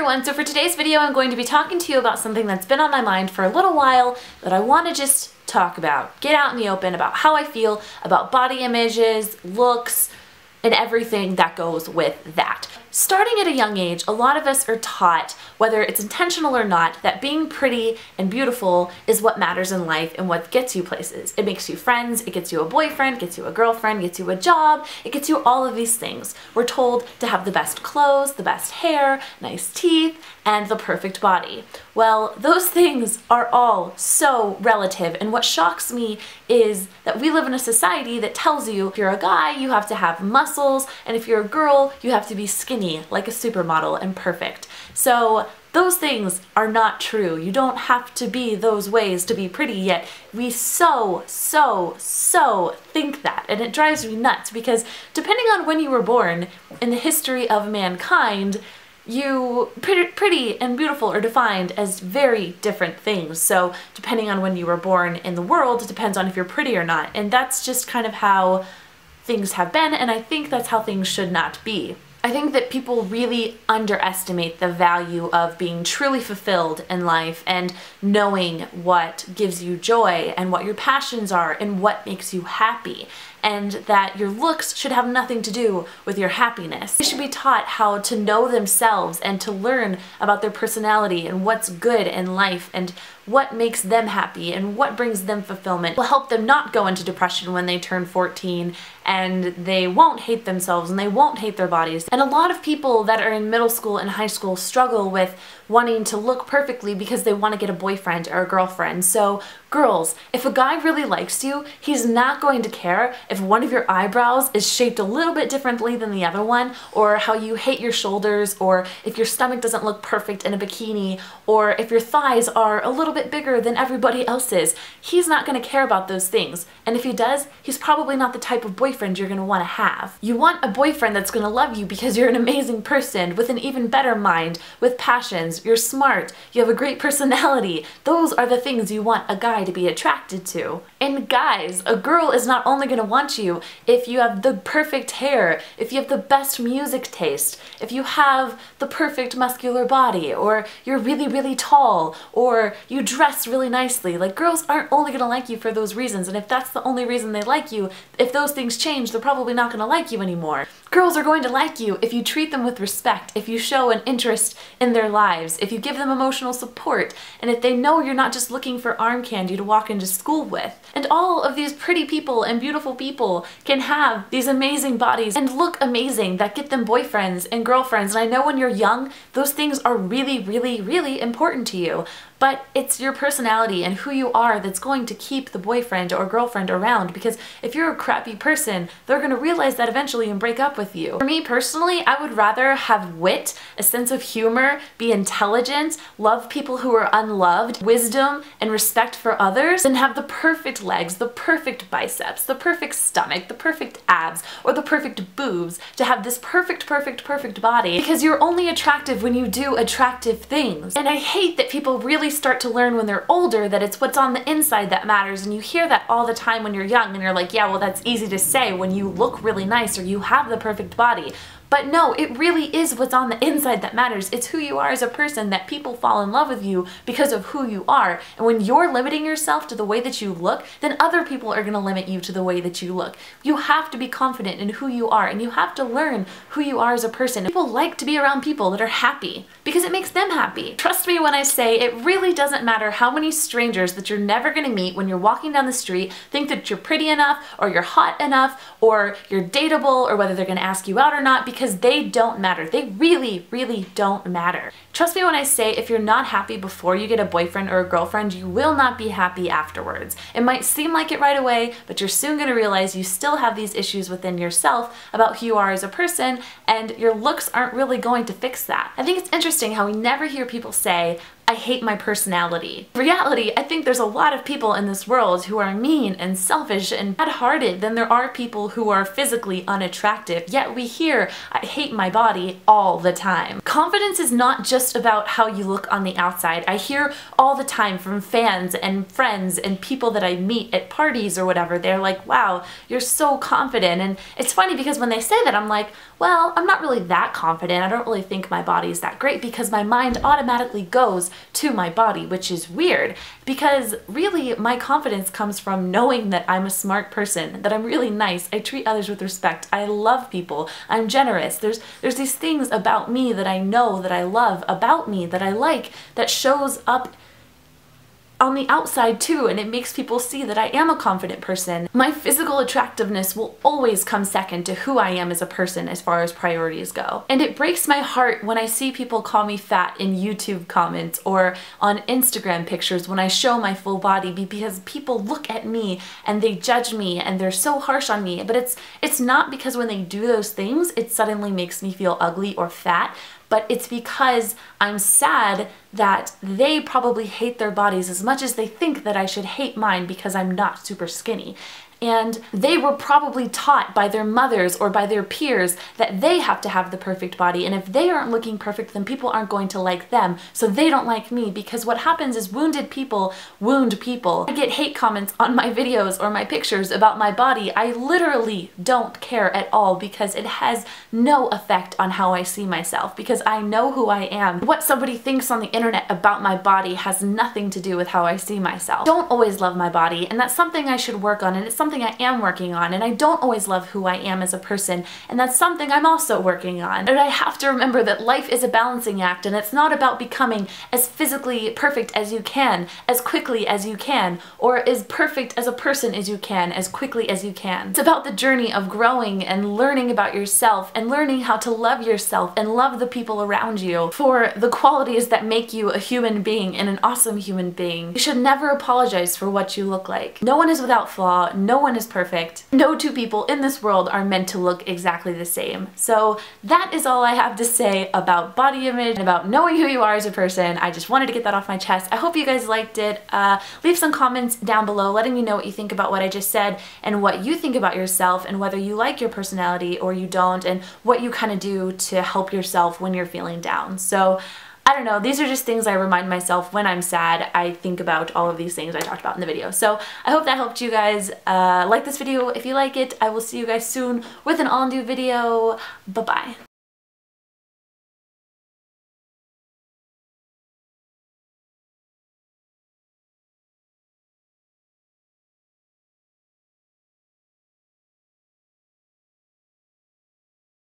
everyone, so for today's video I'm going to be talking to you about something that's been on my mind for a little while that I want to just talk about. Get out in the open about how I feel about body images, looks, and everything that goes with that. Starting at a young age, a lot of us are taught, whether it's intentional or not, that being pretty and beautiful is what matters in life and what gets you places. It makes you friends, it gets you a boyfriend, gets you a girlfriend, gets you a job, it gets you all of these things. We're told to have the best clothes, the best hair, nice teeth, and the perfect body. Well, those things are all so relative, and what shocks me is that we live in a society that tells you if you're a guy, you have to have muscles, and if you're a girl, you have to be skinny like a supermodel and perfect. So those things are not true. You don't have to be those ways to be pretty, yet we so think that, and it drives me nuts because depending on when you were born in the history of mankind, pretty and beautiful are defined as very different things. So depending on when you were born in the world, it depends on if you're pretty or not. And that's just kind of how things have been, and I think that's how things should not be. I think that people really underestimate the value of being truly fulfilled in life and knowing what gives you joy and what your passions are and what makes you happy, and that your looks should have nothing to do with your happiness. They should be taught how to know themselves and to learn about their personality and what's good in life and what makes them happy and what brings them fulfillment. Will help them not go into depression when they turn 14, and they won't hate themselves and they won't hate their bodies. And a lot of people that are in middle school and high school struggle with wanting to look perfectly because they want to get a boyfriend or a girlfriend. So girls, if a guy really likes you, he's not going to care if one of your eyebrows is shaped a little bit differently than the other one, or how you hate your shoulders, or if your stomach doesn't look perfect in a bikini, or if your thighs are a little bit bigger than everybody else's. He's not going to care about those things. And if he does, he's probably not the type of boyfriend you're going to want to have. You want a boyfriend that's going to love you because you're an amazing person with an even better mind, with passions, you're smart, you have a great personality. Those are the things you want a guy to be attracted to. And guys, a girl is not only going to want you if you have the perfect hair, if you have the best music taste, if you have the perfect muscular body, or you're really tall, or you dress really nicely. Like, girls aren't only going to like you for those reasons, and if that's the only reason they like you, if those things change, they're probably not going to like you anymore. Girls are going to like you if you treat them with respect, if you show an interest in their lives, if you give them emotional support, and if they know you're not just looking for arm candy to walk into school with. And all of these pretty people and beautiful people can have these amazing bodies and look amazing that get them boyfriends and girlfriends. And I know when you're young, those things are really important to you. But it's your personality and who you are that's going to keep the boyfriend or girlfriend around, because if you're a crappy person, they're going to realize that eventually and break up with you. For me personally, I would rather have wit, a sense of humor, be intelligent, love people who are unloved, wisdom and respect for others, than have the perfect legs, the perfect biceps, the perfect stomach, the perfect abs, or the perfect boobs, to have this perfect body, because you're only attractive when you do attractive things. And I hate that people really start to learn when they're older that it's what's on the inside that matters, and you hear that all the time when you're young, and you're like, yeah, well, that's easy to say when you look really nice or you have the perfect body. But no, it really is what's on the inside that matters. It's who you are as a person, that people fall in love with you because of who you are. And when you're limiting yourself to the way that you look, then other people are going to limit you to the way that you look. You have to be confident in who you are, and you have to learn who you are as a person. People like to be around people that are happy because it makes them happy. Trust me when I say it really doesn't matter how many strangers that you're never going to meet when you're walking down the street think that you're pretty enough, or you're hot enough, or you're dateable, or whether they're going to ask you out or not, because they don't matter. They really don't matter. Trust me when I say if you're not happy before you get a boyfriend or a girlfriend, you will not be happy afterwards. It might seem like it right away, but you're soon going to realize you still have these issues within yourself about who you are as a person, and your looks aren't really going to fix that. I think it's interesting how we never hear people say, I hate my personality. In reality, I think there's a lot of people in this world who are mean and selfish and bad-hearted than there are people who are physically unattractive, yet we hear, I hate my body all the time. Confidence is not just about how you look on the outside. I hear all the time from fans and friends and people that I meet at parties or whatever, they're like, wow, you're so confident. And it's funny because when they say that, I'm like, well, I'm not really that confident. I don't really think my body is that great because my mind automatically goes to my body, which is weird because really my confidence comes from knowing that I'm a smart person, that I'm really nice, I treat others with respect, I love people, I'm generous. There's these things about me that I know that I love about me that I like that shows up on the outside too, and it makes people see that I am a confident person. My physical attractiveness will always come second to who I am as a person as far as priorities go. And it breaks my heart when I see people call me fat in YouTube comments or on Instagram pictures when I show my full body because people look at me and they judge me and they're so harsh on me. But it's not because when they do those things, it suddenly makes me feel ugly or fat, but it's because I'm sad that they probably hate their bodies as much as they think that I should hate mine because I'm not super skinny. And they were probably taught by their mothers or by their peers that they have to have the perfect body, and if they aren't looking perfect, then people aren't going to like them, so they don't like me, because what happens is wounded people wound people. I get hate comments on my videos or my pictures about my body. I literally don't care at all because it has no effect on how I see myself, because I know who I am. What somebody thinks on the internet about my body has nothing to do with how I see myself. I don't always love my body, and that's something I should work on, and it's something I am working on, and I don't always love who I am as a person, and that's something I'm also working on. And I have to remember that life is a balancing act, and it's not about becoming as physically perfect as you can, as quickly as you can, or as perfect as a person as you can, as quickly as you can. It's about the journey of growing and learning about yourself and learning how to love yourself and love the people around you for the qualities that make you a human being and an awesome human being. You should never apologize for what you look like. No one is without flaw, no one is perfect. No two people in this world are meant to look exactly the same. So that is all I have to say about body image and about knowing who you are as a person. I just wanted to get that off my chest. I hope you guys liked it. Leave some comments down below letting me know what you think about what I just said and what you think about yourself and whether you like your personality or you don't, and what you kind of do to help yourself when you're feeling down. So I don't know, these are just things I remind myself when I'm sad. I think about all of these things I talked about in the video. So I hope that helped you guys. Like this video if you like it. I will see you guys soon with an all new video. Bye-bye.